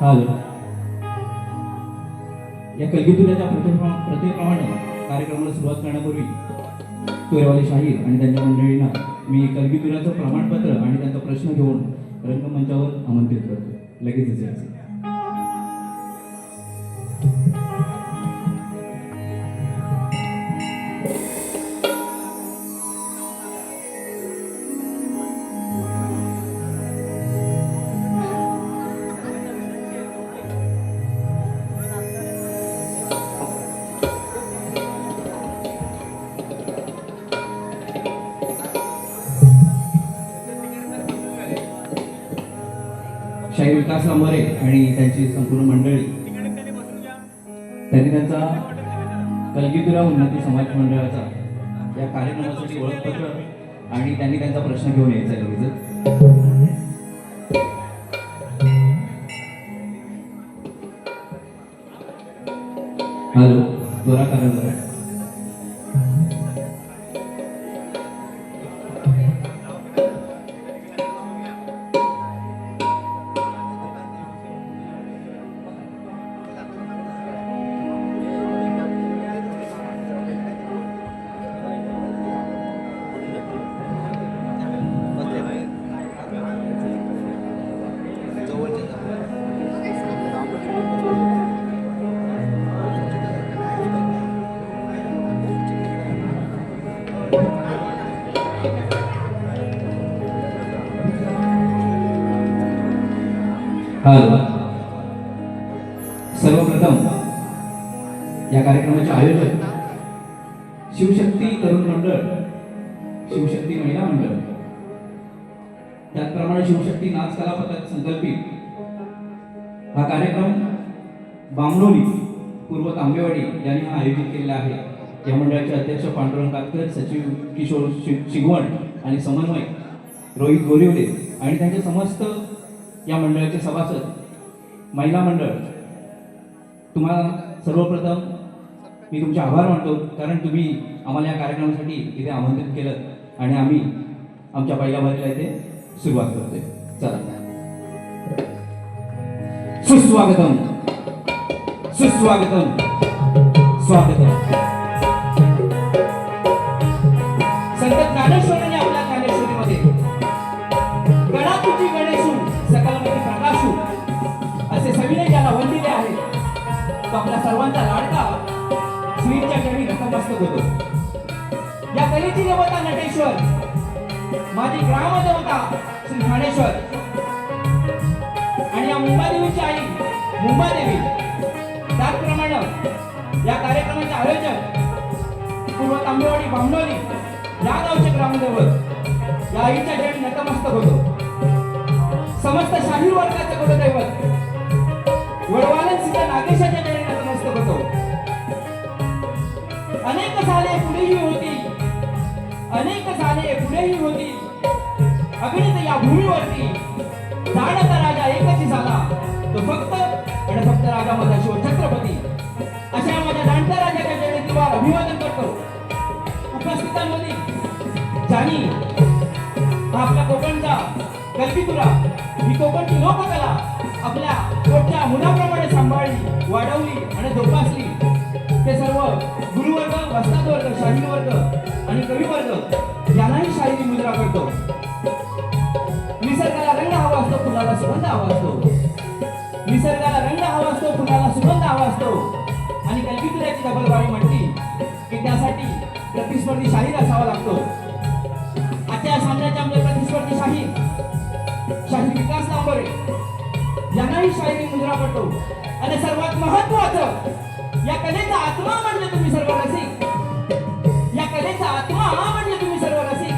Hello. या कलगीतुऱ्याच्या प्रथेप्रमाणे कार्यक्रमाला सुरुवात करण्यापूर्वी तुरेवाले शाहीर आणि त्यांच्या मंडळींना मी कलगीतुऱ्याचं प्रमाणपत्र आणि त्यांचा प्रश्न घेऊन रंगमंचावर आमंत्रित करतो. लगेचच यायचं. शाहीर विकास लांबरे आणि त्यांची संपूर्ण मंडळी त्यांनी त्यांचा कलगीतुरा उन्नती समाज मंडळाचा या कार्यक्रमासाठी ओळखपत्र आणि त्यांनी त्यांचा प्रश्न घेऊन यायचा लगेच. हॅलो. त्वरा करा जरा. सर्वप्रथम या कार्यक्रमाचे आयोजक शिवशक्ती तरुण मंडळ, शिवशक्ती महिला मंडळ, त्याचप्रमाणे शिवशक्ती नाच कला पथक संकल्पित हा कार्यक्रम बामणोली पूर्व तांबेवाडी यांनी हा आयोजित केलेला आहे. या मंडळाचे अध्यक्ष पांडुरंग कातकर, सचिव किशोर शिगवण आणि समन्वयक रोहित गोरिवले आणि त्यांचे समस्त या मंडळाचे सभासद, महिला मंडळ, तुम्हाला सर्वप्रथम मी तुमचे आभार मानतो, कारण तुम्ही आम्हाला या कार्यक्रमासाठी इथे आमंत्रित केलं आणि आम्ही आमच्या पहिल्या वारीला इथे सुरुवात करतोय. चला. सुस्वागतम सुस्वागतम स्वागतम. संत ज्ञानेश्वरांनी आपल्या ज्ञानेश्वरीमध्ये गणातुची गणेशू सकलमध्ये प्रकाशू असे सविनय ज्याला वंदिले आहे, तो आपल्या सर्वांचा लाडका श्रीच्या चरणी नतमस्तक होतो. या कलेची देवता नटेश्वर, माझी ग्रामदेवता श्री ठाणेश्वर आणि या मुंबादेवीची आई मुंबादेवी, त्याचप्रमाणे या कार्यक्रमाचे आयोजक पूर्व तांबेवाडी बामणोली या गावचे ग्रामदैवत या आईच्या चरणी नतमस्तक होतो. समस्त शाहीर वर्गाचे कुलदैवत वडवालन सीता नागेशाच्या चरणी नतमस्तक होतो. अनेक झाले पुढेही होती, अनेक झाले पुढेही होती, अगणित या भूमीवरती जाणता राजा एकच झाला, तो फक्त आणि फक्त राजा माझा शिव छत्रपती. अशा माझ्या जाणत्या राजाच्या चरणी तुम्हाला अभिवादन करतो. उपस्थितांमध्ये ज्यांनी आपल्या कोकणचा कल्पितुरा ही कोकणची लोककला आपल्या पोटच्या मुलाप्रमाणे सांभाळली, वाढवली आणि जोपासली, ते सर्व गुरुवर्ग, वस्ताद वर्ग, शाहीर वर्ग आणि कवी वर्ग यांनाही शाहिरी मुद्रा करतो. निसर्गाला रंग हवा असतो, फुलाला सुगंध हवा असतो. निसर्गाला रंग हवा असतो, फुलाला सुगंध हवा असतो. आणि कल्पितुऱ्याची डबलबारी म्हटली की त्यासाठी प्रतिस्पर्धी शाहीर असावा लागतो. आजच्या सामन्याचे आमचे प्रतिस्पर्धी शाहीर विकास लांबरे यांनाही शाहिरी मुद्रा पडतो. आणि सर्वात महत्वाचं, या कलेचा आत्मा म्हणजे तुम्ही सर्व रसिक, या कलेचा आत्मा म्हणजे तुम्ही सर्व रसिक.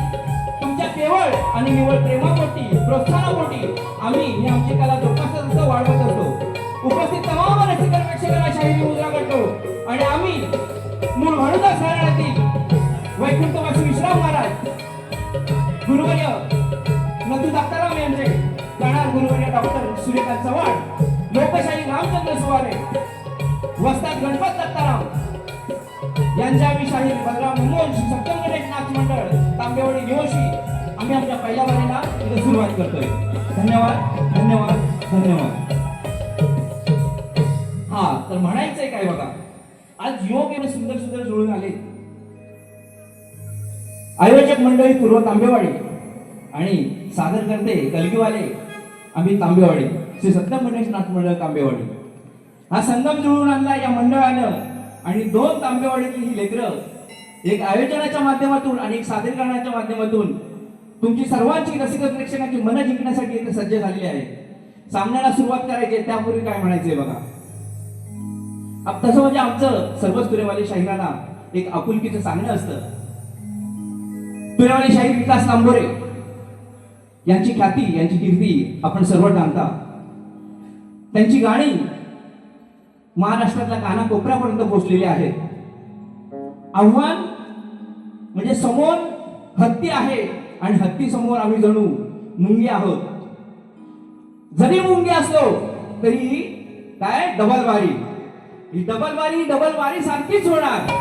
तुमच्या केवळ आणि निवळ प्रेमापोटी, प्रोत्साहनापोटी आम्ही ही आमची कला जोपासत असतो, वाढवत असतो. उपस्थित तमाम रसिक प्रेक्षकांना शाहिरी मुद्रा करतो. आणि आम्ही मूळ भानुदास घराण्यातील वैकुंठवासी विश्राम महाराज गुरुवर्य नंदू दत्ताराम यांचे, गाणार गुरुवर्य डॉक्टर सूर्यकांत चव्हाण, लोकशाही रामचंद्र सुवारे, वस्ताद गणपत दत्ताराम यांच्या शाहीर बलराम मुंबई सप्तम गणेश नाच मंडळ तांबेवाडी निवशी आम्ही आमच्या पहिल्या वारीला इथे सुरुवात करतोय. धन्यवाद धन्यवाद. धन्यवाद. हा तर म्हणायचंय काय बघा, आज योग एवढे सुंदर सुंदर जुळून आले. आयोजक मंडळी पूर्व तांबेवाडी आणि सादर करते कलगीवाले आम्ही तांबेवाडी, श्री सत्यम गणेशनाथ मंडळ तांबेवाडी. हा संगम जुळून आणला या मंडळानं आणि दोन तांबेवाडीतली ही लेकरं एक आयोजनाच्या माध्यमातून आणि एक सादरीकरणाच्या माध्यमातून तुमची सर्वांची रसिक प्रेक्षकांची मनं जिंकण्यासाठी इथे सज्ज झालेली आहे. सामन्याला सुरुवात करायची आहे त्यापूर्वी काय म्हणायचंय बघा. तसं म्हणजे आमचं सर्वच तुरेवाली शाहिरांना एक आपुलकीचं सांगणं असतं. तुरेवाली शाहीर विकास लांबोरे यांची ख्याती यांची कीर्ती आपण सर्व जाणता. त्यांची गाणी महाराष्ट्रातल्या कानाकोपऱ्यापर्यंत पोहोचलेली आहेत. आव्हान म्हणजे समोर हत्ती आहे आणि हत्ती समोर आम्ही जणू मुंगी आहोत. जरी मुंगी असलो तरी काय डबलबारी, ही डबलबारी सारखीच होणार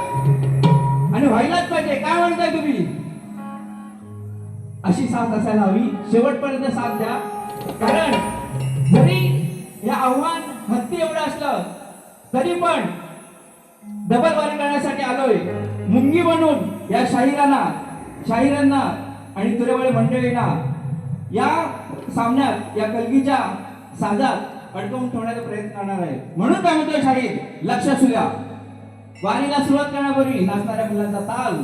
आणि व्हायलाच पाहिजे. काय म्हणताय तुम्ही? अशी साथ असायला हवी, शेवटपर्यंत साथ द्या. कारण जरी हे आव्हान हत्ती एवढं असलं तरी पण डबलबारी करण्यासाठी आलोय. मुंगी बनून या शाहिरांना आणि तुरेवाडी मंडळींना या सामन्यात या कलगीच्या साजात अडकवून ठेवण्याचा प्रयत्न करणार आहे. म्हणून काय म्हणतोय शाहीर, लक्ष असू द्या. वारीला सुरुवात करण्यापूर्वी नाचणाऱ्या मुलांचा ताल,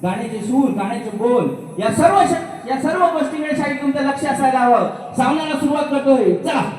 गाण्याचे सूर, गाण्याचे बोल या सर्व गोष्टींकडे शाहीर तुमचं लक्ष असायला हवं. सामन्याला सुरुवात करतोय, चला.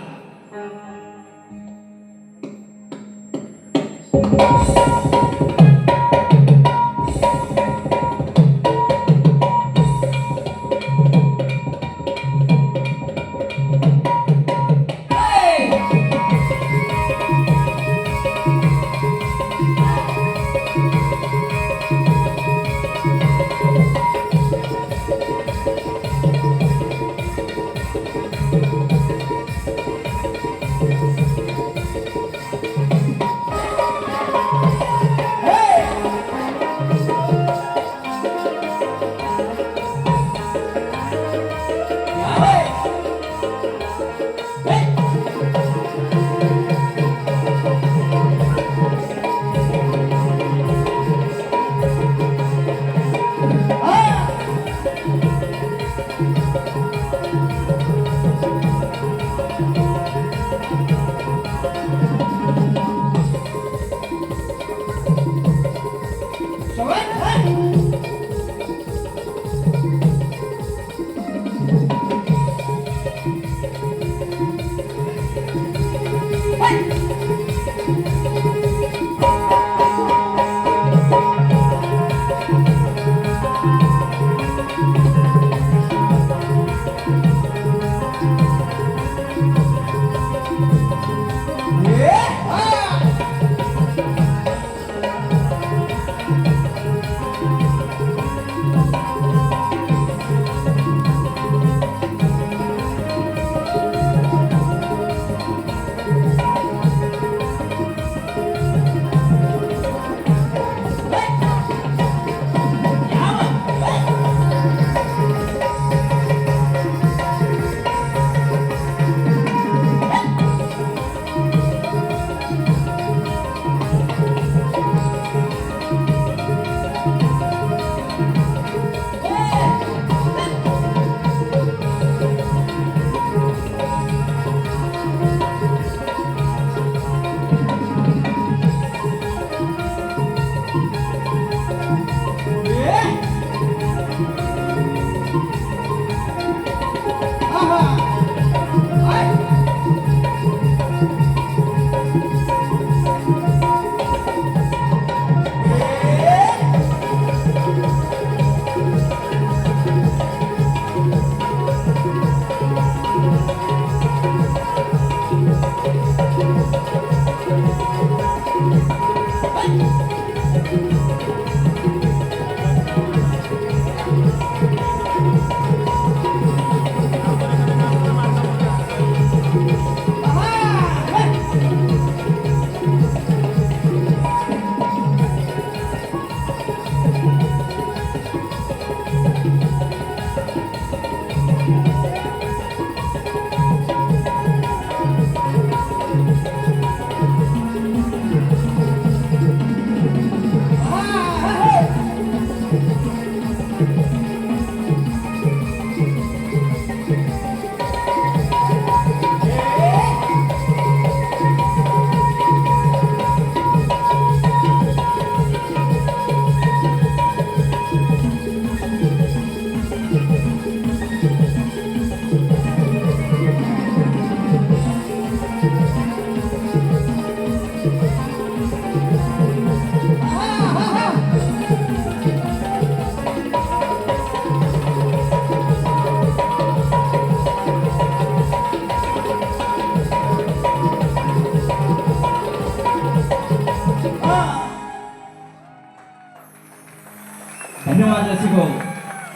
धन्यवाद रसिक भाऊ.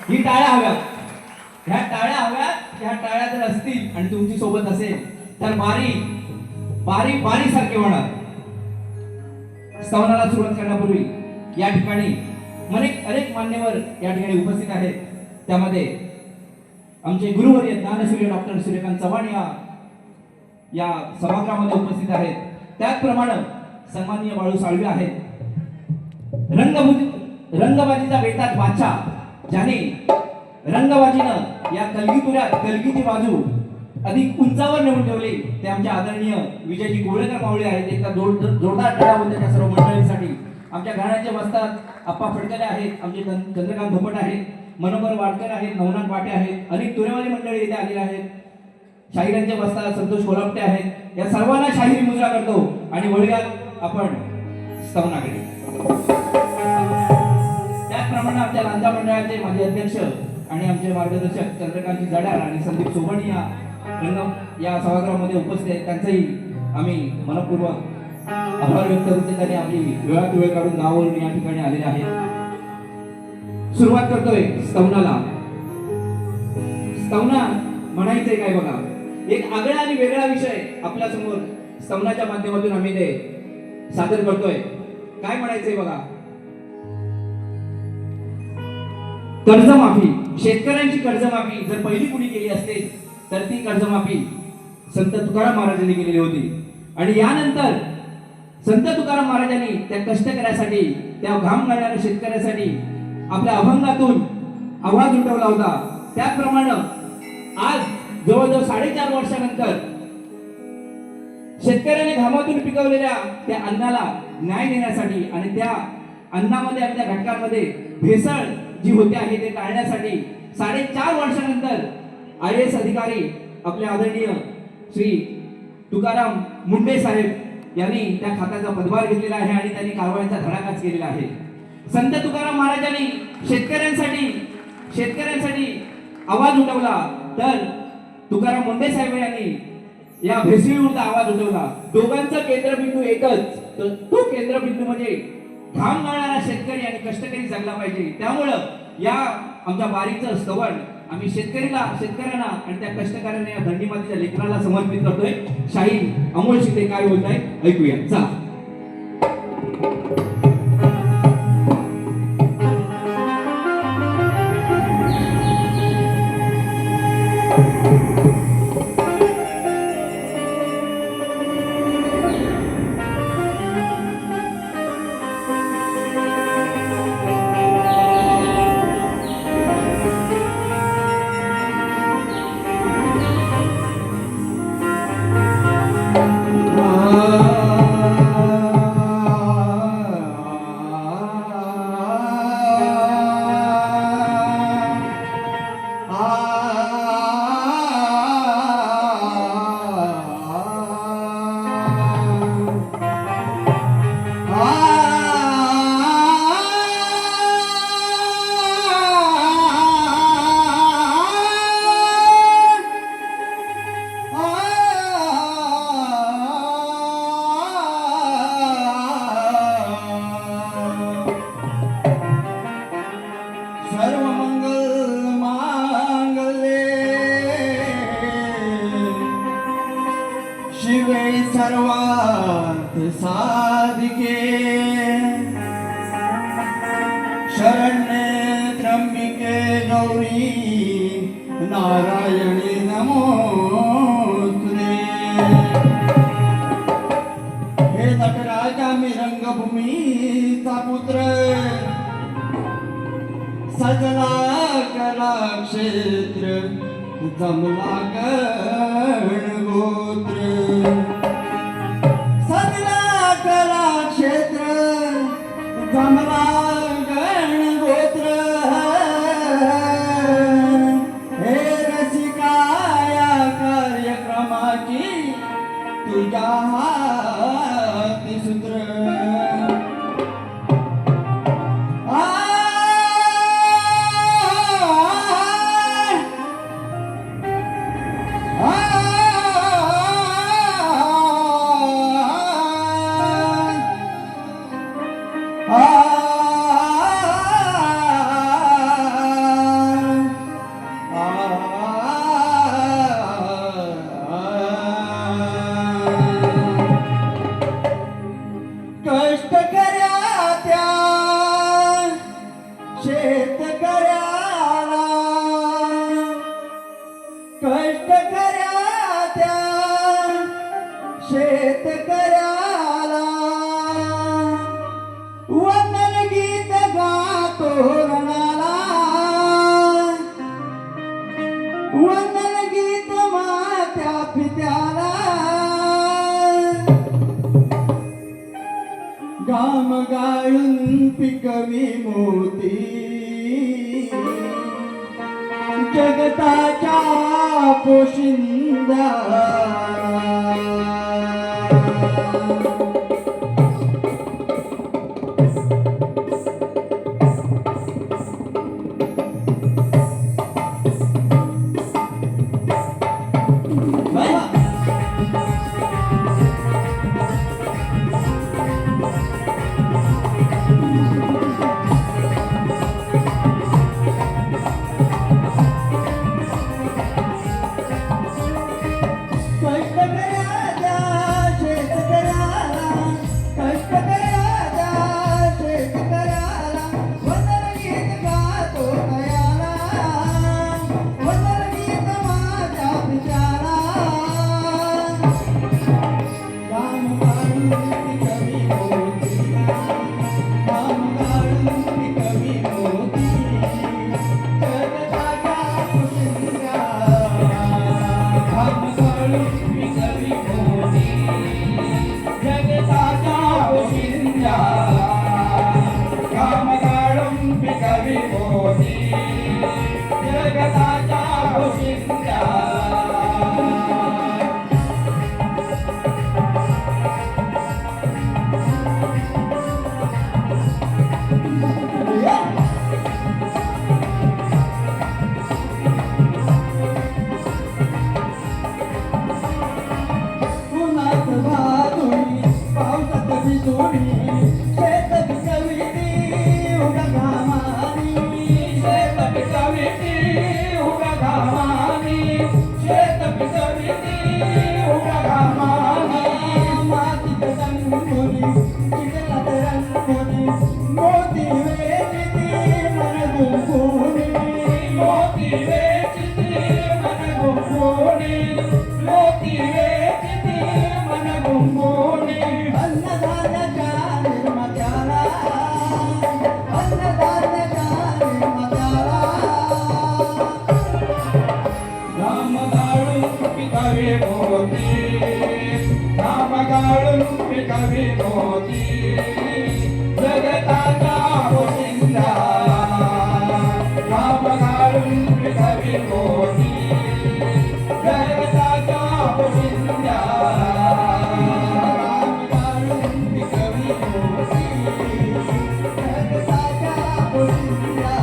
ही टाळ्या हव्यात, ह्या टाळ्या हव्यात. ह्या टाळ्या जर असतील आणि तुमची सोबत असेल तर बारी बारी बारी सारखे होणार. स्तवनाला सुरुवात करण्यापूर्वी या ठिकाणी अनेक मान्यवर या ठिकाणी उपस्थित आहेत. त्यामध्ये आमचे गुरुवर्य ज्ञानसूर्य डॉक्टर सूर्यकांत चव्हाण या सभागृहामध्ये उपस्थित आहेत. त्याचप्रमाणे सन्माननीय बाळू साळवे आहेत. रंगबाजीचा बेताज बादशाह ज्याने रंगबाजीनं या कलगीची बाजू अधिक उंचावर नेऊन ठेवली ते आमचे आदरणीय विजयजी गोळेकर मावळे आहेत. एकदा जोरदार टाळ्या होत्या त्या सर्व मंडळींसाठी. आमच्या घराण्याचे वस्तात आप्पा फडकले आहेत, आमचे चंद्रकांत धोपट आहेत, मनोहर वाडकर आहेत, नवनाथ पाटे आहेत, अनेक तुरेवाली मंडळी इथे आलेले आहेत. शाहिरांचे वस्तात संतोष कोलापटे आहेत. या सर्वांना शाहिरी मुजरा करतो आणि वळूयात आपण स्तवनाकडे. त्याचप्रमाणे आमच्या लांजा मंडळाचे माजी अध्यक्ष आणि आमचे मार्गदर्शक चंद्रकांतजी जडार आणि संदीप सोबणी या सभागृहामध्ये उपस्थित आहेत. त्यांचंही आम्ही मनपूर्वक आभार व्यक्त करतो. त्यांनी आपली वेळात वेळ काढून गावावरून या ठिकाणी आलेले आहेत. सुरुवात करतोय स्तवनाला. स्तवना म्हणायचंय काय बघा, एक आगळा आणि वेगळा विषय आपल्या समोर स्तवनाच्या माध्यमातून आम्ही ते सादर करतोय. काय म्हणायचंय बघा, कर्जमाफी. शेतकऱ्यांची कर्जमाफी जर पहिली कुणी केली असते तर ती कर्जमाफी संत तुकाराम महाराजांनी केलेली होती. आणि यानंतर संत तुकाराम महाराजांनी त्या कष्टकऱ्यासाठी, त्या घाम गाळणाऱ्या शेतकऱ्यासाठी आपल्या अभंगातून आवाज उठवला होता. त्याचप्रमाणे आज जवळजवळ 4.5 वर्षानंतर शेतकऱ्याने घामातून पिकवलेल्या त्या अन्नाला न्याय देण्यासाठी आणि त्या अन्नामध्ये आणि त्या घटकांमध्ये भेसळ जी होते आहे ते टाळण्यासाठी 4.5 वर्षानंतर IAS अधिकारी आपले आदरणीय श्री तुकाराम मुंडे साहेब यांनी त्या खात्याचा पदभार घेतलेला आहे आणि त्यांनी कारवाईचा धडाकाच केलेला आहे. संत तुकाराम महाराजांनी शेतकऱ्यांसाठी आवाज उठवला तर तुकाराम मुंडे साहेब यांनी या भेसळीविरुद्ध आवाज उठवला. दोघांचा केंद्रबिंदू एकच, तर तो केंद्रबिंदू म्हणजे घाम गाळणारा शेतकरी आणि कष्टकरी जगला पाहिजे. त्यामुळं या आमच्या बारीचं स्तवन आम्ही शेतकऱ्यांना आणि त्या कष्टकऱ्यांना या धरणी मातीच्या लेकराला समर्पित करतोय. शाहीर अमोल शिंदे काय बोलत आहे ऐकूया. चला. सर्वार्थ साधिके शरण्ये त्र्यंबिके गौरी नारायणी नमोस्तुते. हे नटराजा मी रंगभूमीचा पुत्र सजला कला क्षेत्र जमला गण गोत्र. सजला कला क्षेत्र जमला गण गोत्र. हे रसिका या कार्यक्रमाची तुझ्या हाती सूत्र आ कष्टकऱ्याच्या शेतकऱ्याला कष्टकऱ्याच्या शेतकऱ्याला वंदन गीत गातो रणाला वंदन गीत मात्या पित्याला गाम गाळून पिकवी मोती जगताच्या पोशिंदा कष्टकऱ्याच्या शेतकऱ्याला कष्टकऱ्याच्या शेतकऱ्याला वंदन गीत गातो दयाला वंदन गीत माझ्या पित्याला काम काढून कवी मोती काम काढून कवी मोती जगताच्या पोशिंद्या काम काढून पिकवी मोती जगताच्या पोशिंद्या काम काढून पिकवी मोती जगताच्या पोशिंद्या उन्हात भादुरी पावसात भिजुरी शेत पिकविती उगा घामानी शेत पिकविती उगा घामानी शेत पिकविती उगा घामानी मातीत रंगोली चिखलात रंगोली मोती वेचिती मन गुंफुनी मोती वेचिती मन गुंफुनी मोती वेचिती मन गुंफुनी अन्नधान्याच्या निर्मात्याला अन्नधान्याच्या निर्मात्याला राम गाळून पिकवी मोती राम गाळून पिकवी मोती जगताच्या पोशिंद्या राम गाळून पिकवी मोती जगताच्या पोशिंद्या राम गाळून पिकवी मोती जगताच्या पोशिंद्या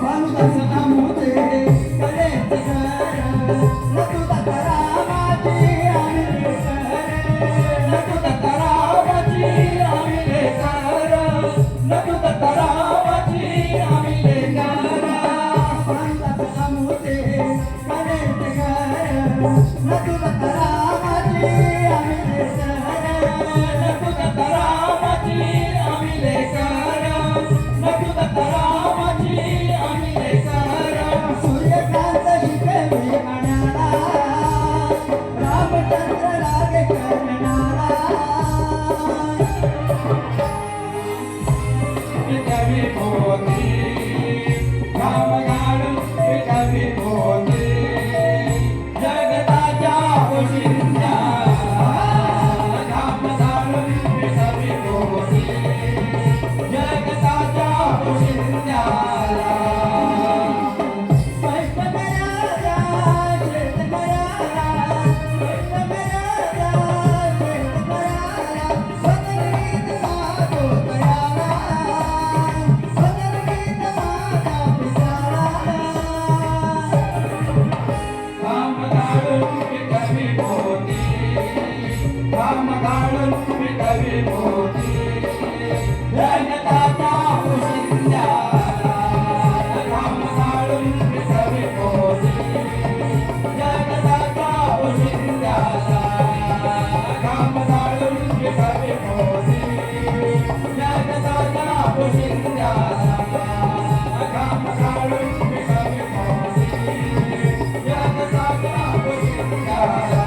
पानुदास आमुचे कलेचे घर नतु दत्तरामाची आम्ही लेकर नटू दत्तरामाची आम्ही लेकर नटू दत्तरामाची आम्ही लेकर पानुदास आमुचे कलेचे घर नतु दत्तरामाची आम्ही लेकर नटू दत्तरामाची आम्ही लेकर नटू दत्तरामाची आम्ही लेकर सूर्यकांत शिकवी मनाला रामचंद्र लागे करणारा विटावी मोती राम घालून विटावी मोती जगताच्या पोशिंद्या राम घालून विटावी मोती जगताच्या पोशिंद्याला वैष्णवराजा शेतकऱ्याला वैष्णवराजा शेतकऱ्याला वदनगीत गातो तयाला वदनगीत माझा पिताला राम घालून विटावी मोती राम घालून विटावी मोती जगताच्या पोशिंद्याला राम घालून विटावी मोती जगताच्या पोशिंद्याला राम घालून विटावी मोती जगताच्या पोशिंद्याला राम घालून विटावी मोती जगताच्या पोशिंद्याला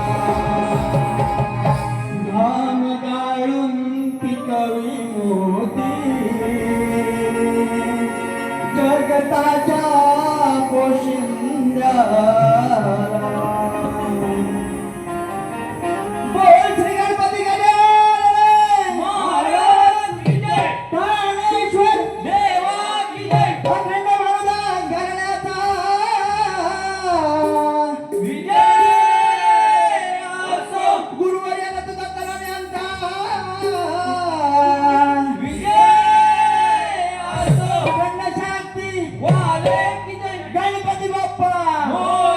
घाम गाळून पिकवी मोती जगताच्या पोशिंद्याला बोल श्री गणपती गणेश महाराज की जय प्राणेश्वर देवा की जय अखंड महाराज घराण्याचा विजय असो गुरुवर्याला तुझा कलाम यांचा विजय असो अखंड शांती वाले की जय गणपती बाप्पा मोरया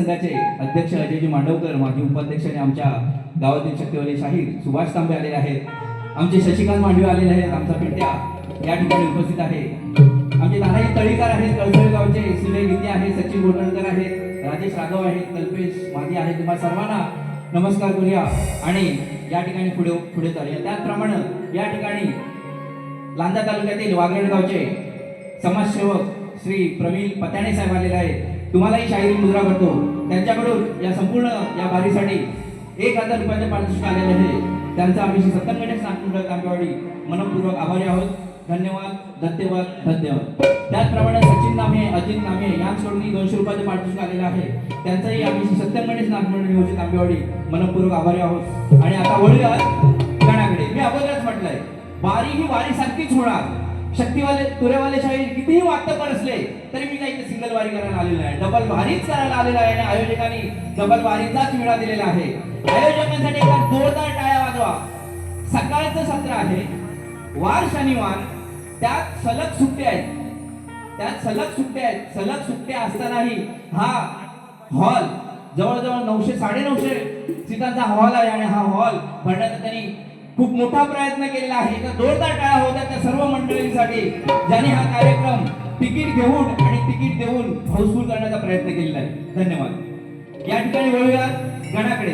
संघाचे अध्यक्ष अजयजी मांडवकर, माजी उपाध्यक्ष आणि आमच्या गावातील शक्तिवाले शाहीर सुभाष तांबे आलेले आहेत. आमचे शशिकांत मांडवे आलेले आहेत. आमचा पिंट्या या ठिकाणी उपस्थित आहे. आमचे दादाजी तळीकर आहेत, कळसळे गावचे. सुजय गीते आहेत, सचिन गोटणकर आहेत, राजेश राघव आहेत, कल्पेश मादी आहेत. तुम्हाला सर्वांना नमस्कार करूया आणि या ठिकाणी पुढे चालूया. त्याचप्रमाणे या ठिकाणी लांजा तालुक्यातील वागड गावचे समाजसेवक श्री प्रवीण पत्याणे साहेब आलेले आहेत. तुम्हालाही शाहिरी मुद्रा करतो. त्यांच्याकडून या संपूर्ण या बारीसाठी 1000 रुपयाचे पारितोषिक आलेले आहे. त्यांचा आम्ही 70 मिनिट नागपूर तांबेवाडी मनपूर्वक आभारी आहोत. धन्यवाद, धन्यवाद, धन्यवाद. त्याचप्रमाणे सचिन नामे, अजित नामे यांच्याकडून 200 रुपयाचे पारितोषिक आलेले आहे. त्यांचाही आम्ही 70 मिनिट नागपूर नियोजित तांबेवाडी मनपूर्वक आभारी आहोत. आणि आता वळूया गणाकडे. मी अगोदरच म्हटलंय, वारी ही वारी सारखीच होणार. शक्तीवाले तुरेवाले शाहीर कितीही वाटतं असले तरी मी काही सिंगल वारी करायला आलेलो आहे, डबल वारीच करायला आलेला आहे. आणि आयोजकांनी डबल वारीचाच वेळा दिलेला आहे. आयोजकांसाठी एकदा जोरदार टाळ्या वाजवा. सकाळचं सत्र आहे, वार शनिवार, त्यात सलग सुट्ट्या आहेत. सलग सुट्ट्या असतानाही हा हॉल जवळजवळ 900 950 सीटांचा हॉल आहे. आणि हा हॉल भरण्याचा त्यांनी खूप मोठा प्रयत्न केलेला आहे. तर जोरदार टाळ्या होत्या त्या सर्व मंडळींसाठी ज्यांनी हा कार्यक्रम तिकीट घेऊन आणि तिकीट देऊन हाऊसफुल करण्याचा प्रयत्न केलेला आहे. धन्यवाद. या ठिकाणी वळूया गणाकडे.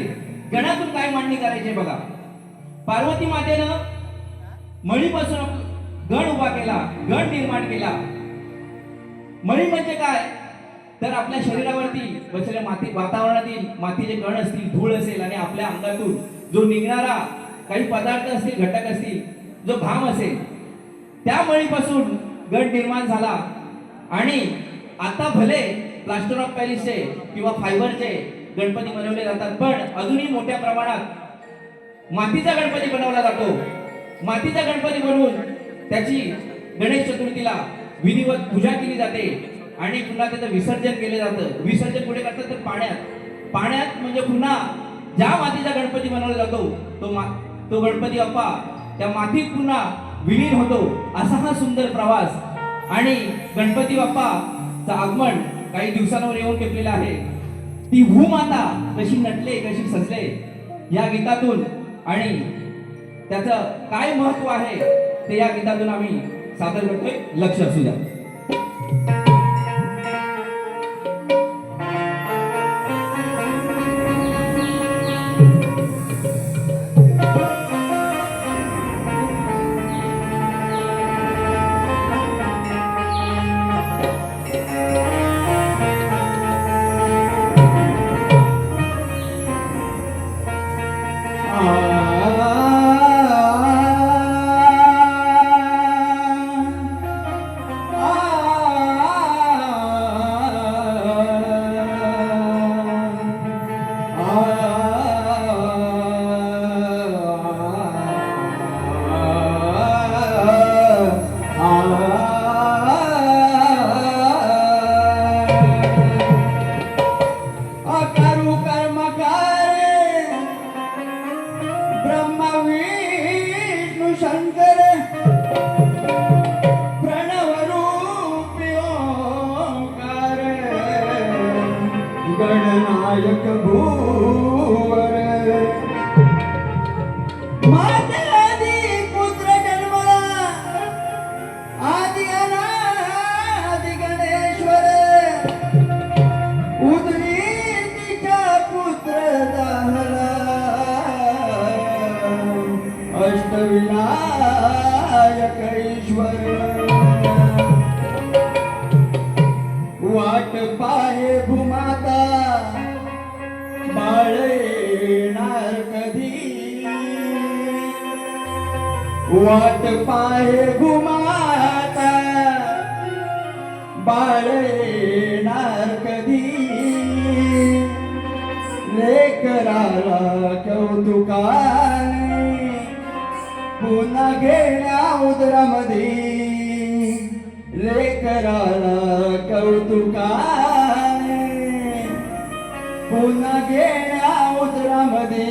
गणातून काय मांडणी करायची बघा. पार्वती मातेनं मळीपासून गण उभा केला, गण निर्माण केला. मळी म्हणजे काय तर आपल्या शरीरावरती बसलेल्या वातावरणातील मातीचे कण असतील, धूळ असेल आणि आपल्या अंगातून जो निघणारा काही पदार्थ असतील, घटक असतील, जो घाम असेल, त्या मळीपासून गट निर्माण झाला. आणि आता भले प्लास्टर ऑफ पॅरिसचे किंवा फायबरचे गणपती बनवले जातात, पण अजूनही मोठ्या प्रमाणात मातीचा गणपती बनवला जातो. मातीचा गणपती बनवून त्याची गणेश चतुर्थीला विधिवत पूजा केली जाते आणि पुन्हा त्याचं विसर्जन केले जातं. विसर्जन कुठे करतात तर पाण्यात म्हणजे पुन्हा ज्या मातीचा गणपती बनवला जातो तो गणपती बाप्पा त्या मातीत पुन्हा विलीन होतो. असा हा सुंदर प्रवास. आणि गणपती बाप्पाचं आगमन काही दिवसांवर येऊन टेपलेलं आहे. ती भूमाता कशी नटले, कशी सजले या गीतातून, आणि त्याचं काय महत्व आहे ते या गीतातून आम्ही सादर करतोय. लक्ष असू द्या. गणनायक भूवर माते आदी पुत्र जन्मला आदि अनादि गणेश्वर उदरी तिच्या पुत्र दाहला अष्टविनायक ईश्वर वाट पाहे भूमाता बाळ येणार कधी वाट पाहे भूमाता बाळ येणार कधी लेकराला कौतुकाने पुन्हा घेण्या उदरामध्ये लेकराला कौतुकाने पुन्हा घेण्या उदरामध्ये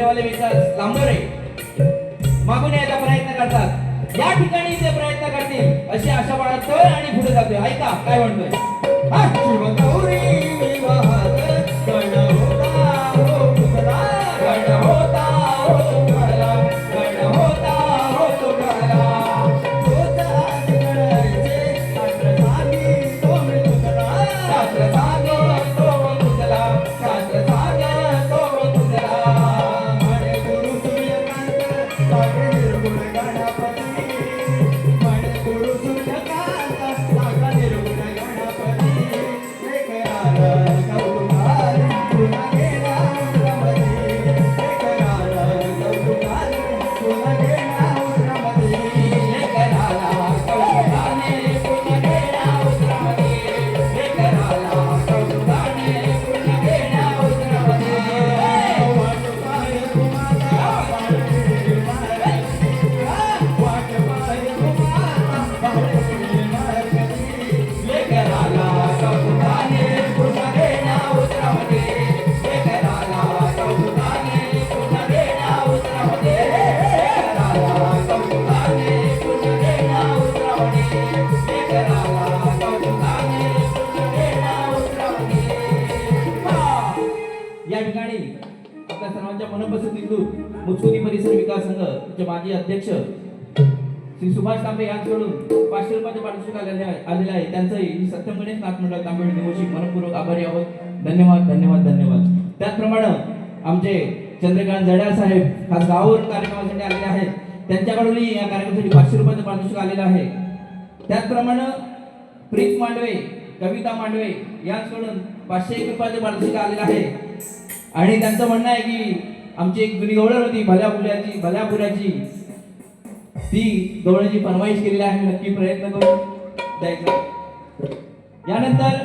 तुरेवाले विकास लांबोरे मागून यायचा प्रयत्न करतात. या ठिकाणी ते प्रयत्न करतील अशी आशा बाळगतोय आणि पुढे जातोय. ऐका काय म्हणतोय. हा शिवगौरी विवाहात गण होता हो तुकला, गण होता हो तुझला, गण होता हो तुझला. होता गणाचे शास्त्र सांगी तो मी तुकला. शास्त्र सांगे तो तुझला, शास्त्र सांगे तो तुझला. म्हणे गुरु सूर्यकांत सागे निर्गुण गणपती, म्हणे गुरु सूर्यकांत सागा निर्गुण गणपती. एक राळ कौतुकाल पुन्हा गेला उतरामधी, एक राळ कौतुकाल पुन्हा गेला उतरामधी. कराला कौतुकाने पुन्हा गेला उतरामध्ये. हे कराला कौतुकाने पुन्हा गेला उतरामध्ये. वाट पाय तुम्हाला बाळगेली मारकती, वाट पाय तुम्हाला बाळगेली मारकती. हे कराला कौतुकाने पुन्हा गेला उतरामध्ये. हे कराला कौतुकाने पुन्हा गेला उतरामध्ये. हे कराला कौतुकाने पुन्हा गेला उतरामध्ये. हे कराला कौतुकाने पुन्हा गेला उतरामध्ये. या ठिकाणी आपल्या सर्वांच्या मनपसंतीतून मुचकुंदी परिसर विकास संघ चे माजी अध्यक्ष श्री सुभाष तांबे यांच्याकडून 500 रुपयाचे पारितोषिक आलेले आहे. त्यांचंही सत्यम गणेश नाथ मंडळ तांबे निवशी मनपूर्वक आभारी आहोत. धन्यवाद धन्यवाद धन्यवाद. त्याचप्रमाणे आमचे चंद्रकांत जड्यार साहेब खास गावावरून कार्यक्रमासाठी आलेले आहेत. त्यांच्याकडूनही या कार्यक्रमासाठी 500 रुपयाचे पारितोषिक आलेलं आहे. त्याचप्रमाणे प्रीत मांडवे, कविता मांडवे यांच्याकडून 501 रुपयाचे पारितोषिक आलेलं आहे. आणि त्यांचं म्हणणं आहे की आमची एक जुनी गवळण होती भल्यापुऱ्याची ती गवळणीची फरमाईश केलेली आहे. मी नक्की प्रयत्न करू द्यायचा. यानंतर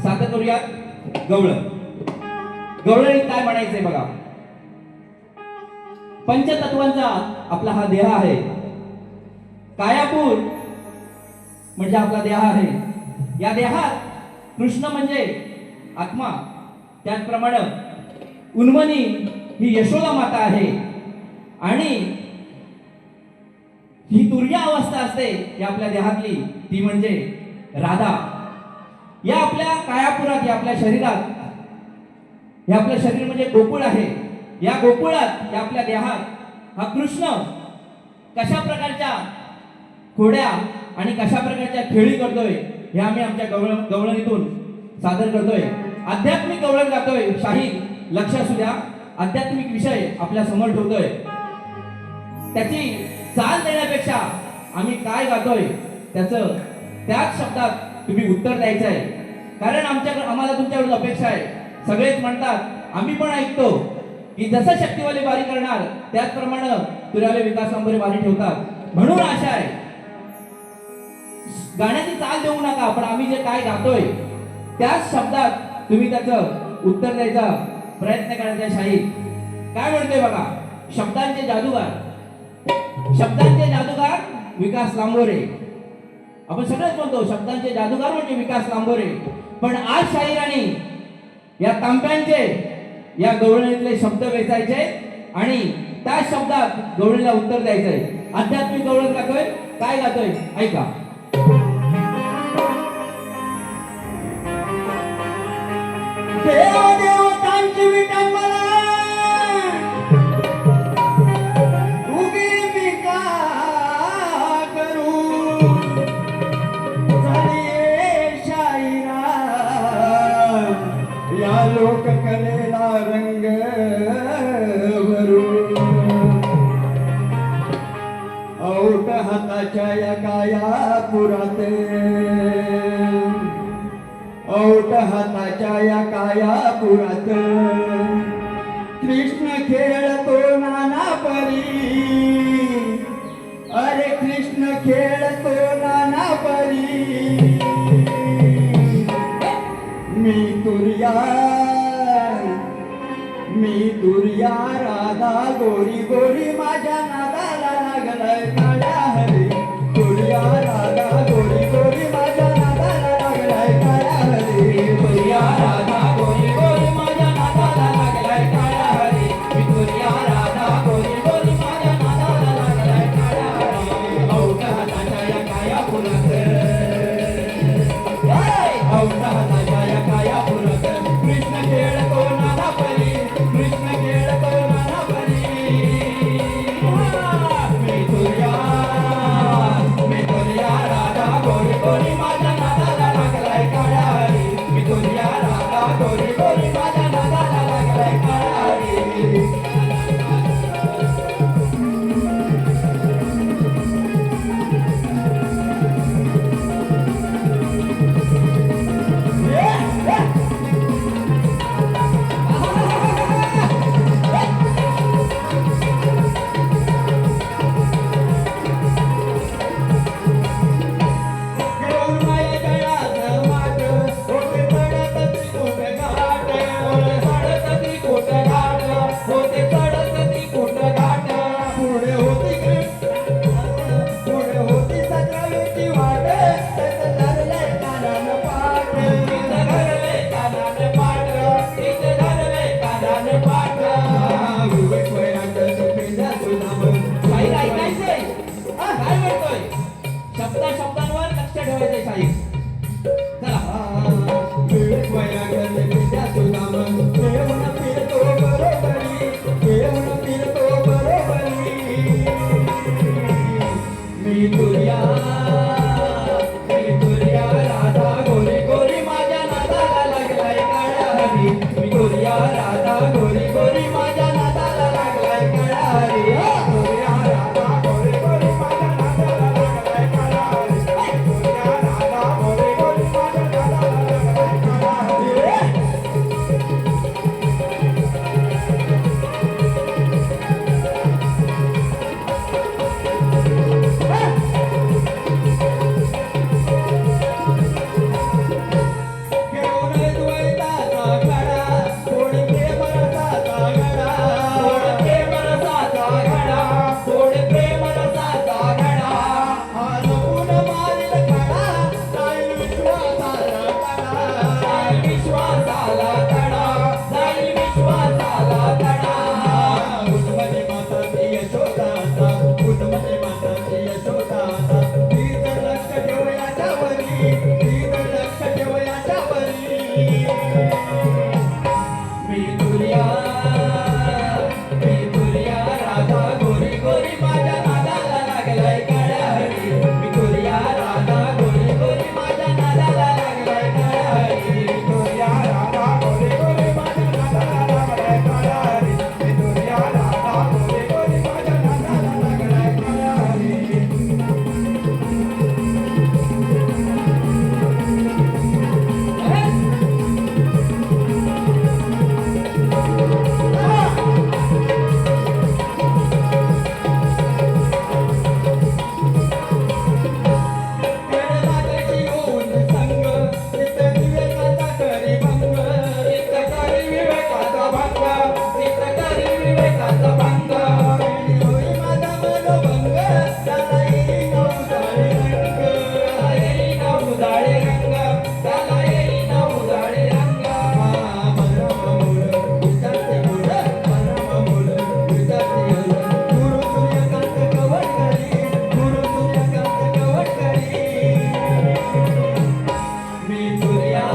सादर करूयात गवळण. गवळणीत काय म्हणायचंय बघा. पंचतत्वांचा आपला हा देह आहे. कायापूर म्हणजे आपला देह आहे. या देहात कृष्ण म्हणजे आत्मा, त्याचप्रमाणे उन्मनी ही यशोदा माता आहे आणि ही दुर्या अवस्था असते या आपल्या देहातली, ती म्हणजे राधा. या आपल्या कायापुरात, या आपल्या शरीरात, हे आपलं शरीर म्हणजे गोकुळ आहे. या गोकुळात, या आपल्या देहात हा कृष्ण कशा प्रकारच्या खोड्या आणि कशा प्रकारच्या खेळी करतोय हे आम्ही आमच्या गवळणीतून सादर करतोय. आध्यात्मिक गवळण गातोय. शाही लक्ष असू द्या, आध्यात्मिक विषय आपल्या समोर ठेवतोय. त्याची चाल देण्यापेक्षा आम्ही काय गातोय त्याच शब्दात तुम्ही उत्तर द्यायचं आहे. कारण आम्हाला तुमच्याकडून अपेक्षा आहे. सगळेच म्हणतात, आम्ही पण ऐकतो की जसं शक्तीवाले वारी करणार त्याचप्रमाणे तुऱ्याले विकास लांबोरे वारी ठेवतात. म्हणून आशा आहे गाण्याची चाल देऊ नका, पण आम्ही जे काय गातोय त्याच शब्दात तुम्ही त्याचं उत्तर द्यायचा प्रयत्न करायचा. शाही काय म्हणतोय बघा. शब्दांचे जादूगार विकास लांबोरे. आपण सगळेच म्हणतो शब्दांचे जादूगार म्हणजे विकास लांबोरे. पण आज शाहिराने या तांब्यांचे या गवळणीतले शब्द वेचायचे आणि त्या शब्दात गवळणीला उत्तर द्यायचंय. आध्यात्मिक गवळण गातोय. काय गातोय ऐका. देवदेवतांची विटंबना उगी मी का करू, झालीये शाहिरा या लोककलेला रंग भरू. औट हाताच्या या कायापुरात, औट हाताच्या या कायापुरात कृष्ण खेळतो नाना परी. अरे कृष्ण खेळतो नाना परी. मी तुर्या राधा गोरी गोरी माझ्या नादाला लागलाय काळ्या हरी. तुर्या राधा गोरी गोरी माझ्या नादाला लागलाय काळ्या हरी. तुर्या राधा गोरी गोरी माझ्या नादाला लागलाय काळ्या हरी. मी तुर्या गोरी गोरी माझ्या नादाला लागलाय काळा हरी घेऊन माया गळ्यात माठ होते चढत त्रिकूट घाट चढत ती कोट घाट होते चढत ती कोट घाट पुढे होती सतरावीची वाट त्याचं धरलंय कानानं पाठ तिथं धरले कानाने पाठ तिथं धरले कानाने पाठ विवेक वैराग्य पेंड्या तुझा मन शाहीर ऐकायचंय काय म्हणतोय शब्दांवर लक्ष ठेवायचंय शाहीर चला विवेक वैराग्य पेंड्या तुझा मन घेऊन फिरतो बरोबरी घेऊन फिरतो बरोबरी मी तुर्या राधा गोरी गोरी माझ्या नादाला लागलाय काळ्या हरी मी तुर्या राधा गोरी गोरी माझ्या नादाला लागलाय काळ्या हरी तुर्या राधा गोरी गोरी माझ्या नादाला लागलाय काळ्या हरी तुर्या राधा गोरी गोरी माझ्या नादाला लागलाय काळ्या हरी घेऊन द्वैताचा घडा थोडी प्रेम रसाचा घडा थोडे प्रेम रसाचा घडा थोडे प्रेम रसाचा घडा आनपून मारील घडा जाईल विश्वासाला घडा जाईल विश्वासाला तडा जाईल विश्वासाला तडा उन्मनी माताची यशोदाता उन्मनी माताची यशोदाता तीच लक्ष ठेव याच्यावरी तीच लक्ष ठेव याच्यावरी मी तुर्या राधा गोरी गोरी माझ्या नादाला लागलाय काळ्या हरी मी तुर्या राधा गोरी गोरी माझ्या नादाला लागलाय काळ्या हरी मी तुर्या राधा गोरी गोरी माझ्या नादाला लागलाय काळ्या हरी मी तुर्या राधा गोरी गोरी माझ्या नादाला लागलाय काळ्या हरी लागची ऊन संग तिथं विवेकाचा करी भंग तिथं करी विवेकाचा भंग तिथं करी विवेकाचा भंग होई माझा मनोभंग त्याला येई नवसाळे रंग त्याला येईन उजाळे रंग त्याला येईन उजाळे रंग परममूळ विचारते गुण परममूळ विचारते हर गुरु सूर्यकांत कवटकरी गुरु सूर्यकांत कवटकरी मी तुर्या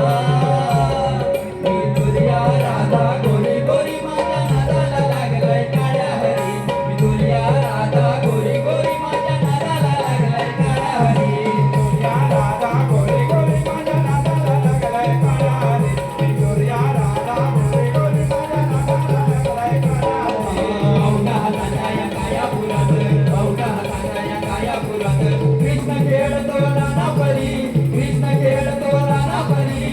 राधा गोरी गोरी माझ्या नादाला लागलाय काळ्या हरी मी तुर्या राधा गोरी गोरी माझ्या नादाला लागलाय काळ्या हरी तुर्या राधा गोरी गोरी माझ्या नादाला लागलाय काळ्या हरी मी तुर्या राधा गोरी गोरी माझ्या नादाला लागलाय काळ्या हरी अवघ्या हाताच्या या काया पुरात अवघ्या हाताच्या या काया पुरात कृष्ण खेळतो नानापरी कृष्ण खेळतो नानापरी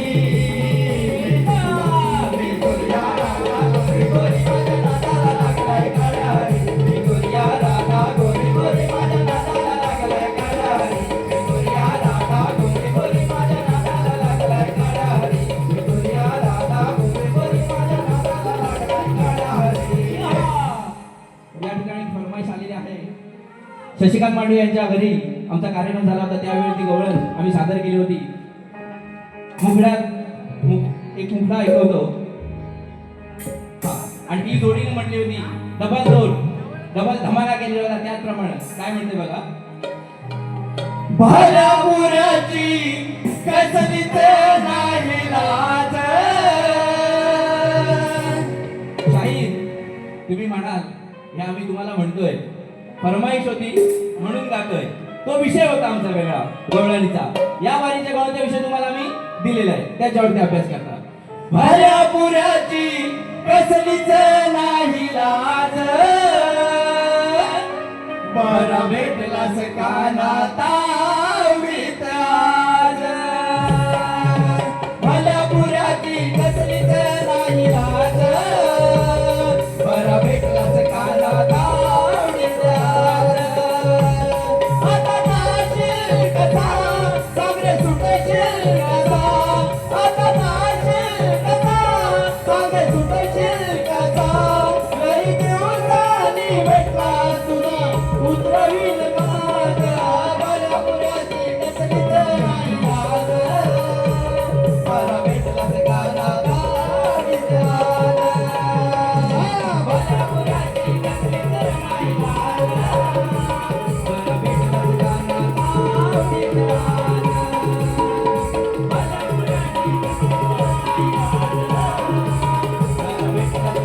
मी तुर्या राधा गोरी गोरी माझ्या नादाला लागलाय काळ्या हरी मी तुर्या राधा गोरी गोरी माझ्या नादाला लागलाय काळ्या हरी मी तुर्या राधा गोरी गोरी माझ्या नादाला लागलाय काळ्या हरी मी तुर्या राधा गोरी गोरी माझ्या नादाला लागलाय काळ्या हरी या ठिकाणी फरमाईश आलेली आहे शशिकांत मांडवे यांच्या घरी आमचा कार्यक्रम झाला होता त्यावेळी ती गवळण आम्ही सादर केली होती एक मुखडा ऐकवतो आणि ती जोडीने म्हटली होती डबल धमाका केलेला होता त्याचप्रमाणे काय म्हणते बघा भल्या बुऱ्याची कसलीच नाही लाज शाहीर तुम्ही म्हणाल हे आम्ही तुम्हाला म्हणतोय फरमाईश होती म्हणून गातोय तो विषय होता आमचा वेगळा गवळणीचा या वारीच्या गवळणीचा विषय तुम्हाला आम्ही दिलेला आहे त्याच्यावरती अभ्यास करता भल्या पुऱ्याची कसलीच नाही लाज बरा भेटलास काना तावडीत आज भल्या पुऱ्याची कसलीच नाही लाज बरा भेटलास काना तावडीत आज आता नाशील कसा सागरे सुटशील कसा आता नाशील कसा सागरे सुटशील कसा घरी देऊन भेटला तुला उतरवील माझ्या भल्या पुऱ्याची कसलीच नाही लाज बरा भेटलास काना तावडीत आज भल्या पुऱ्याची कसलीच नाही लाज बरा भेटलास काना तावडीत आज भल्या पुऱ्याची कसलीच नाही लाज बरा भेटलास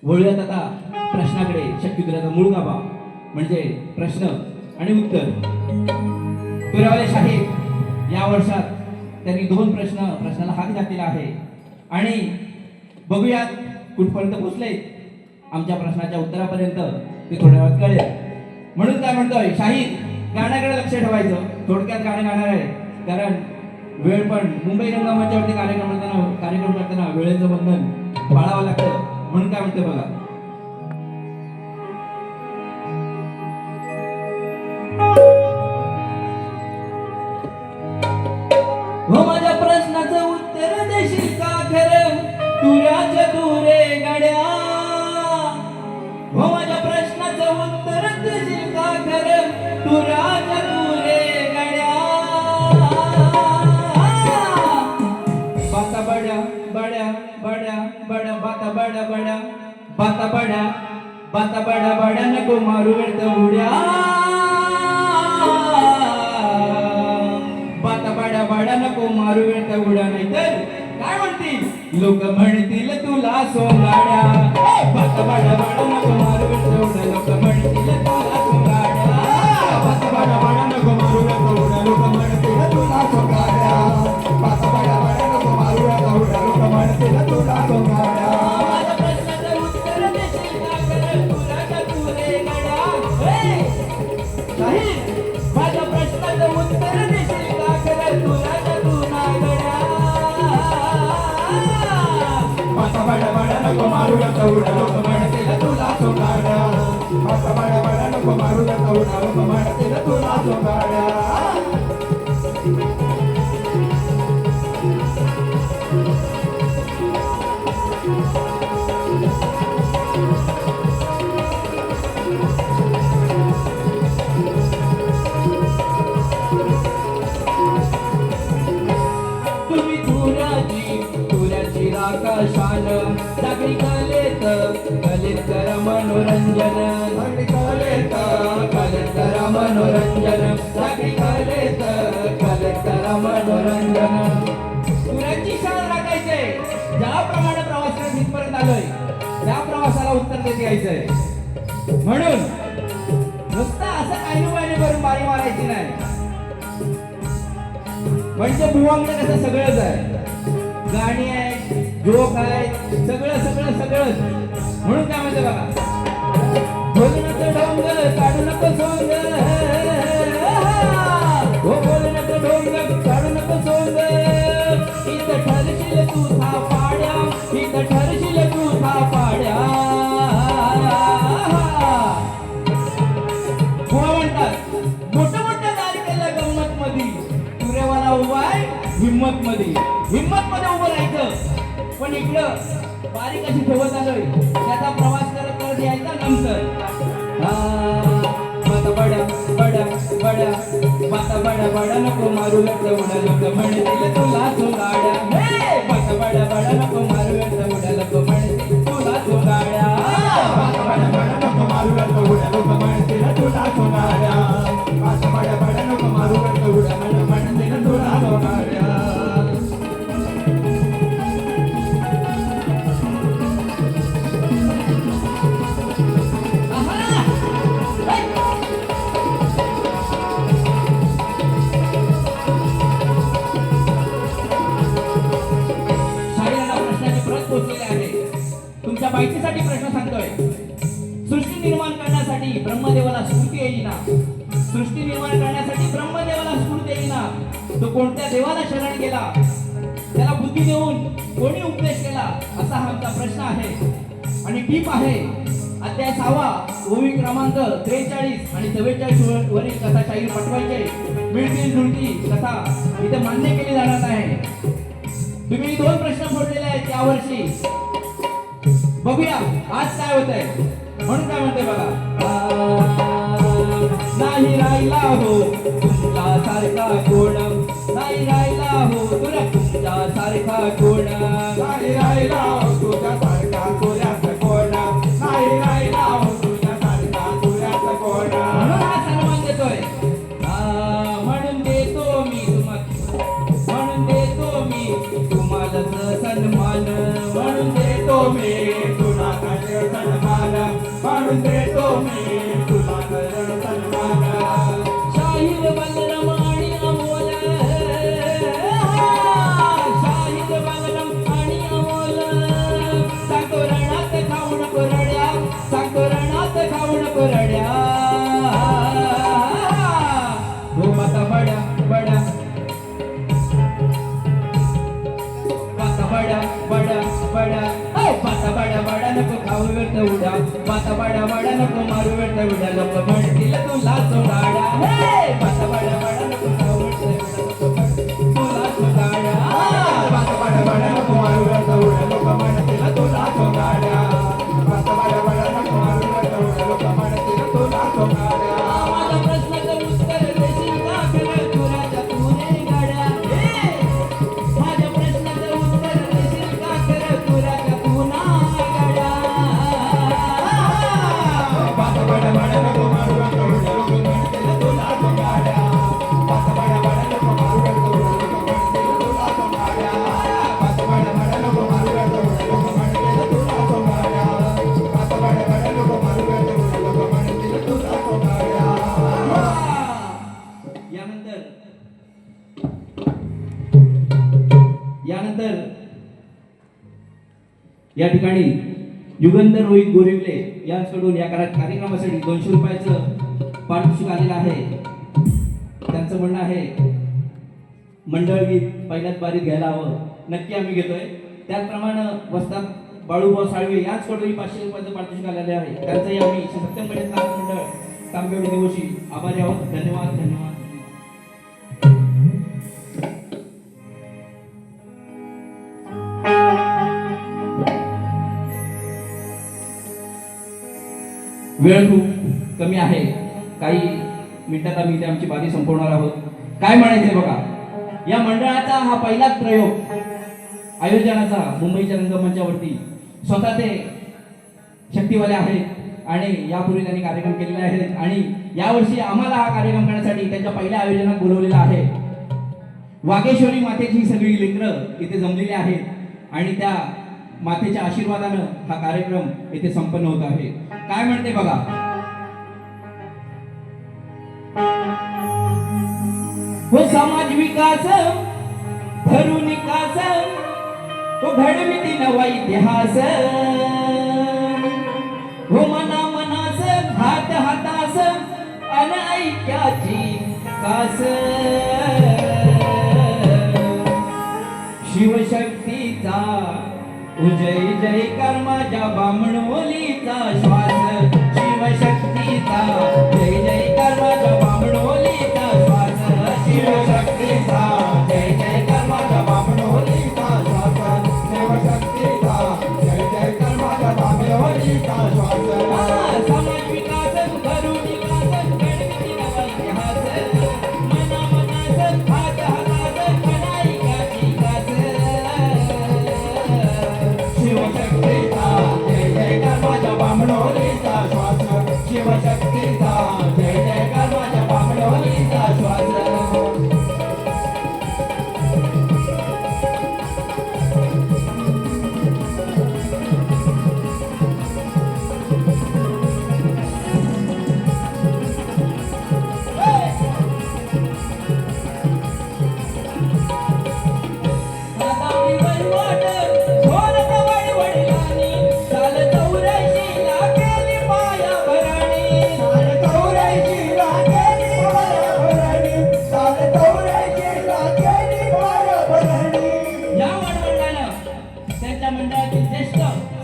वळूयात आता प्रश्नाकडे. शक्यतो मूळ गाभा म्हणजे प्रश्न आणि उत्तर. तुऱ्यावाले शाहीर या वर्षात त्यांनी 2 प्रश्नाला हात घातलेला आहे आणि बघूयात कुठपर्यंत पोहोचले. आमच्या प्रश्नाच्या उत्तरापर्यंत ते थोड्या वेळात कळेल. म्हणून काय म्हणतोय, शाहीर गाण्याकडे लक्ष ठेवायचं. थोडक्यात गाणं गाणार आहे कारण वेळ पण मुंबई रंगमंचावरती कार्यक्रम करताना वेळेचं बंधन पाळावं लागतं. म्हणून काय म्हणते बघा. हो माझ्या प्रश्नाचं उत्तर देशील का खरं तुऱ्याच्या तुरे गड्या. हो माझ्या प्रश्नाचं उत्तर देशील का खरं तुऱ्याच्या तुरे गड्या. बाता बड्या बड्या बड्या बड्या बाता बड्या बड्या बाता बड्या बाता बड्या बड्या नको मारू वेळ उड्या. बाता बड्या बड्या नको मारू वेळ उड्या. नाही तर काय म्हणतील लोक म्हणतील तुला सोंगाड्या. बाता बड्या बड्या नको मारू वेळ उड्या. लोक म्हणतील तुला सोंगाड्या. बाता बड्या बड्या नको मारू उड्या. लोक म्हणतील तुला सोंगाड्या. बाता बड्या बड्या नको मारू उड्या. लोक म्हणतील तुला सोंगाड्या. माझ्या प्रश्नाचं उत्तर देशील का खरं तुऱ्याच्या तुरे गड्या. शाहीर माझ्या प्रश्नाचं उत्तर देशील का खरं तुऱ्याच्या तुरा गड्या. बाता बड्या बड्या नको मारू उड्या. लोक म्हणतील तुला सोंगाड्या. बाता बड्या बड्या नको मारू उड्या. लोक म्हणतील तुला सोंगाड्या. तुम्ही तुऱ्याची राकाशान सागरी कलेत करा मनोरंजन. कलेत करा मनोरंजन. सागरी कलेत करा मनोरंजन. तुऱ्याची शान राखायचंय. ज्याप्रमाणे प्रवास करत इथपर्यंत आलोय त्या प्रवासाला उत्तर देत यायचंय. म्हणून नुसतं असं काही करून बारी मारायची नाही. म्हणजे बुवांकडे कसं सगळंच आहे. गाणी आहे, जोक आहे, सगळं सगळं सगळंच. म्हणून काय म्हणते बघा, बोलू नको ढोंग काढू नको सोंग. हो बोलू नको ढोंग काढू नको सोंग. इथं ठरशील तू थापाड्या. इथं ठरशील तू थापाड्या. बुवा म्हणतात मोठं मोठं कार्य केलं गंमत मध्ये. तुरेवाला उभा आहे हिम्मत मध्ये. हिम्मत मध्ये उभं राहायचं. पण इकडं बारीक अशी ठेवत आलोय त्याचा प्रवास करत करत यायचा नंतर. बाता बड्या बड्या बड्या बाता बड्या बड्या नको मारू उड्या. लोक म्हणतील तुला सोंगाड्या. बाता बड्या बड्या नको मारू उड्या. लोक म्हणतील तुला सोंगाड्या. बाता बड्या बड्या नको मारू उड्या. लोक म्हणतील तुला सोंगाड्या. बाता बड्या बड्या नको मारू उड्या. लोक म्हणतील तुला सोंगाड्या. पोहोचलेले आहे. तुमच्या माहितीसाठी प्रश्न सांगतोय. सृष्टी निर्माण करण्यासाठी ब्रह्मदेवाला स्फूर्ती येईना. सृष्टी निर्माण करण्यासाठी ब्रह्मदेवाला स्फूर्ती येईना. तो कोणत्या देवाला शरण गेला? त्याला बुद्धी देऊन कोणी उपदेश केला? असा हा आमचा प्रश्न आहे. आणि टीप आहे अध्याय 6 ओवी क्रमांक 43 आणि 44 वरील कथा शाहीर पटवायचे मिळतील जुळती कथा इथे मान्य केली जाणार नाही. तुम्ही 2 प्रश्न फोडलेले आहेत यावर्षी. बघूया आज काय होतंय. म्हणून काय म्हणते बघा. नाही राहिला हो तुमच्या सारखा कोण, नाही राहिला हो तुमच्या सारखा कोण, नाही राहिला हो तुझ्यासारखा तुझ्याच कोण, नाही राहिला हो तुझ्यासारखा तुझ्याच कोण. म्हणून हा सन्मान देतोय. म्हणून देतो मी तुम्हाला सन्मान, म्हणून देतो मी तुला कर सन्मान, म्हणून देतो मी तुला कर सन्मान. शाहीर बलराम आणि अमोल, शाहीर बलराम आणि अमोल, सांगतो रणात खाऊन कोरड्या, सांगतो रणात खाऊन कोरड्या. हो माता बड्या बड्या, माता बड्या बड्या बड्या, माता बड्या बड्या नको खाऊ व्यर्थ उड्या, माता बड्या बड्या नको मारू व्यर्थ उड्या. लोक म्हणतील तुला सोडाड्या, माता बड्या बड्या नको खाऊ व्यर्थ उड्या, तुला सोडाड्या. माता बड्या बड्या नको मारू व्यर्थ उड्या, लोक म्हणतील तुला सोडाड्या. माता बड्या बड्या नको मारू व्यर्थ उड्या, लोक म्हणतील तुला सोडाड्या. माझ्या प्रश्नाचं उत्तर देशील का खरं तुराच्या तुने गाड्या. माझ्या प्रश्नाचं उत्तर देशील का खरं तुराच्या तुना गाड्या. माता बड्या बड्या नको मारू व्यर्थ उड्या, लोक म्हणतील तुला सोडाड्या. माता बड्या बड्या नको मारू व्यर्थ उड्या, लोक म्हणतील तुला सोडाड्या. माता बड्या बड्या नको मारू व्यर्थ उड्या, लोक म्हणतील तुला सोडाड्या. माता बड्या बड्या नको मारू व्यर्थ उड्या, लोक म्हणतील तुला सोडाड्या. यानंतर यानंतर या ठिकाणी युगंधर रोहित गोरिवले यांच्याकडून या कार्यक्रमासाठी 200 रुपयाचं पारितोषिक आलेलं आहे. त्यांचं म्हणणं आहे मंडळ गीत पहिल्याच बारीत घ्यायला हवं. नक्की आम्ही घेतोय. त्याचप्रमाणे वस्ताद बाळूभाऊ साळवे यांच्याकडून 500 रुपयाचं पारितोषिक आलेले आहे. त्यांचंही आम्ही सत्यम पंचायत मंडळ तांबेवडी निवशी आभारी आहोत. धन्यवाद धन्यवाद. वेळ खूप कमी आहे. काही मिनिटात आम्ही इथे आमची बारी संपवणार आहोत. काय म्हणायचंय बघा. या मंडळाचा हा पहिलाच प्रयोग आयोजनाचा मुंबईच्या रंगमंचावरती. स्वतः ते शक्तीवाले आहेत आणि यापूर्वी त्यांनी कार्यक्रम केलेले आहेत आणि यावर्षी आम्हाला हा कार्यक्रम करण्यासाठी त्यांच्या पहिल्या आयोजनात बोलवलेला आहे. वागेश्वरी मातेची सगळी लेकरं इथे जमलेली आहेत आणि त्या मातेच्या आशीर्वादानं हा कार्यक्रम इथे संपन्न होत आहे. काय म्हणते बघा. हो समाज विकास धरून विकास, हो घडविती नवा इतिहास, हो मना मनास हात हातास अनैक्याची कास. शिवशक्तीचा जय जयकार माझ्या बामणोलीचा श्वास. शिवशक्तीचा जय जयकार माझ्या बामणोलीचा श्वास. शिवशक्तीचा जय जयकार माझ्या बामणोलीचा श्वास. शिवशक्तीचा जय जयकार माझ्या बामणोलीचा श्वास. समाज विकास धरून विकास घडविती नवा इतिहास, मना मनास हात हातास अनैक्याची कास. शिवशक्तीचा जय जयकार माझ्या बामणोलीचा श्वास. शिवशक्तीचा जय जयकार माझ्या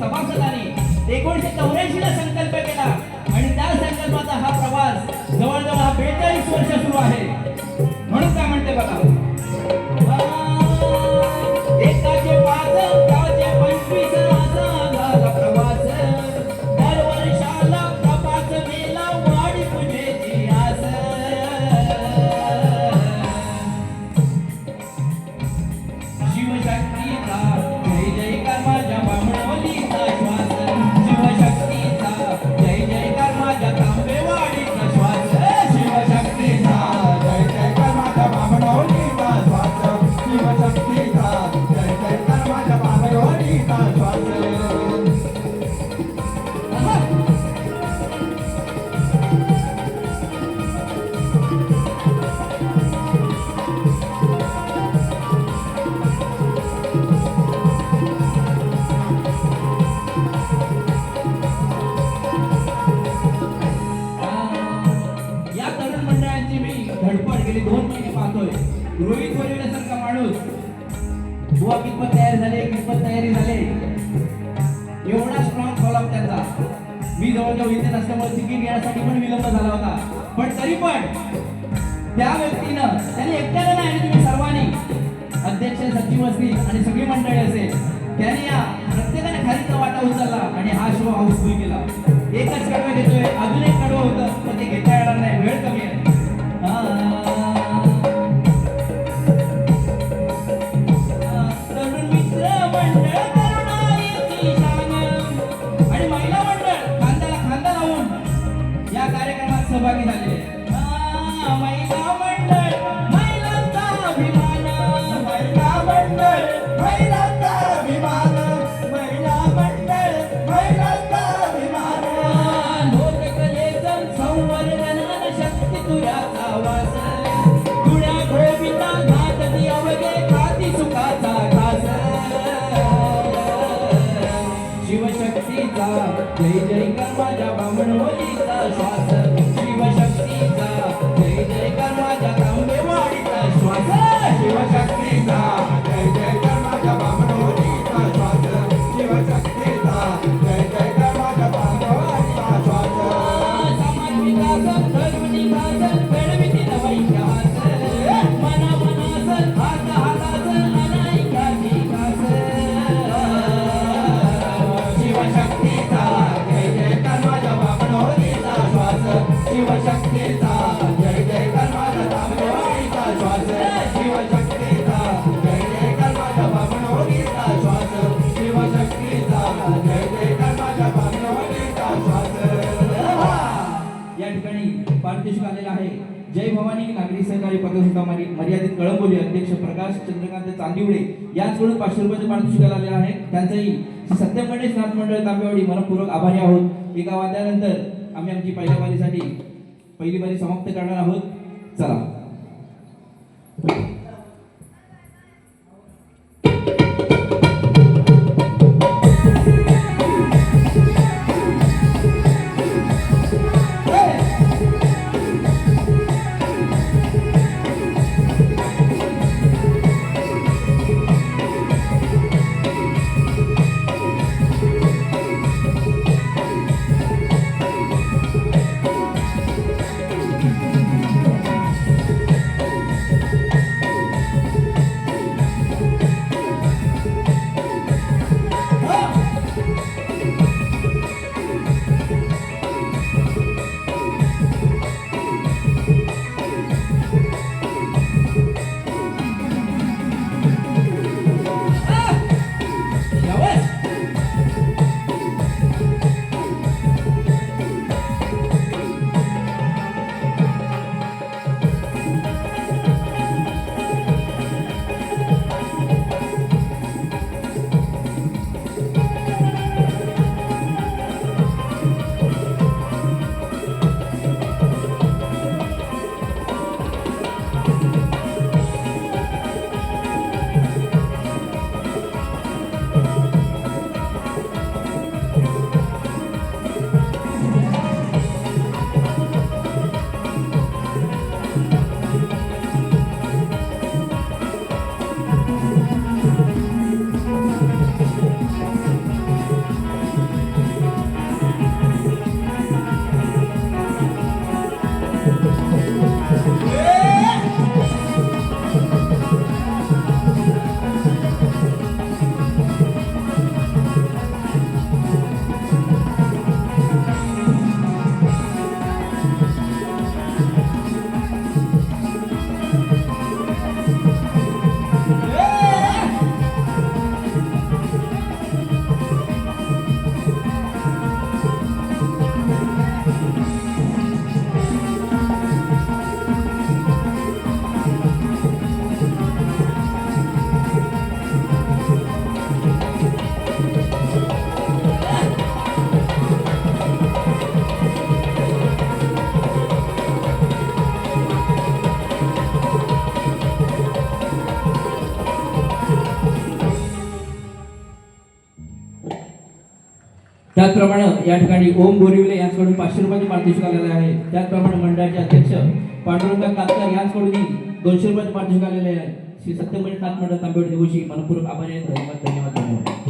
सभासदांनी 1984 ला संकल्प केला आणि त्या संकल्पाचा हा प्रवास जवळजवळ हा 42 वर्ष सुरू आहे. म्हणून काय म्हणते बघा, एकाचे 5 गावाचे 25 असा झाला प्रवास, दरवर्षाला प्रभात मेला वाढी पूजेची आस. शिवशक्तीचा जय जयकार माझ्या बामणवलीचा श्वास, शिवशक्तीचा जय जयकार माझ्या तांबेवाडीचा श्वास, शिवशक्तीचा जय जयकार माझ्या बामणवलीचा श्वास, शिवशक्तीचा जय जयकार माझ्या बामणवलीचा श्वास. या तरुण मंडळांची मी धडपड गेली 2 महिने पाहतोय. रोहित बोलवण्यासारखा माणूस बुवा कितपत तयार झाले, कितपत तयारी झाले, एवढा स्ट्रॉंग फॉलोअप त्यांचा. मी जवळजवळ इथे नसल्यामुळे तिकीट घेण्यासाठी पण विलंब झाला होता, पण तरी पण त्या व्यक्तीनं त्यांनी एकट्यानं नाही, तुम्ही सर्वांनी अध्यक्ष सचिव असतील आणि सगळी मंडळी असेल, त्यांनी या प्रत्येकाने खालीचा वाटा उचलला आणि हा शो हाऊसफुल केला. एकच कडवं घेतोय, अजून एक कडवं होतं पण ते घेता येणार नाही, वेळ कमी आहे. तरुण मित्र मंडळ तरुणाईची शान आणि महिला मंडळ खांद्याला खांदा लावून या कार्यक्रमात सहभागी झाले. महिला मंडळ महिलांचा अभिमान, महिला मंडळ महिलांचा अभिमान, महिला मंडळ महिलांचा अभिमान. लोककलेचं संवर्धनानं शक्ती तुझ्याचा वास, तुझ्या भोविता घातती अवघे खाती सुखाचा घास. शिवशक्तीचा जय जयकार माझ्या बामणवलीचा श्वास, शिवशक्तीचा जय जयकार माझ्या तांबेवाडीचा श्वास, शिवशक्तीचा जय जयकार माझ्या बामणवलीचा श्वास, शिवशक्तीचा जय जयकार माझ्या बामणवलीचा श्वास. समाज विकास धर्म निकास घडविती नवैक्य हास, मना मनास हात हातास अनाईकाची कास. शिवशक्तीचा जय जयकार माझ्या बामणवलीचा श्वास, शिवशक्तीचा जय जयकार माझ्या तांबेवाडीचा श्वास, शिवशक्तीचा जय जयकार माझ्या बामणवलीचा श्वास, शिवशक्तीचा जय जयकार माझ्या बामणवलीचा श्वास. या ठिकाणी पारितोषिक आलेलं आहे. जय भवानी नागरी सहकारी पतसंस्था मर्यादित कळंबोली अध्यक्ष प्रकाश चंद्रकांत चांदिवडे यांच्याकडून 500 रुपयाचे पारितोषिक आलेलं आहे. त्यांचंही श्री सत्यम गणेश नाथ मंडळ तांबेवाडी मनपूर्वक आभारी आहोत. एका वाद्यानंतर आम्ही आमची पहिल्या बारीसाठी पहिली बारी समाप्त करणार आहोत. चला. त्याचप्रमाणे या ठिकाणी ओम बोरिवले यांच्याकडून 500 रुपयाचे पारितोषिक आलेले आहे. त्याचप्रमाणे मंडळाचे अध्यक्ष पांडुरंग कातकर यांच्याकडून 200 रुपयाचे पारितोषिक आलेले आहे. श्री सत्यमणी नाथ मंडळ तांबेवाडी दिवशी मनपूर्वक आभारी आहे. धन्यवाद धन्यवाद धन्यवाद.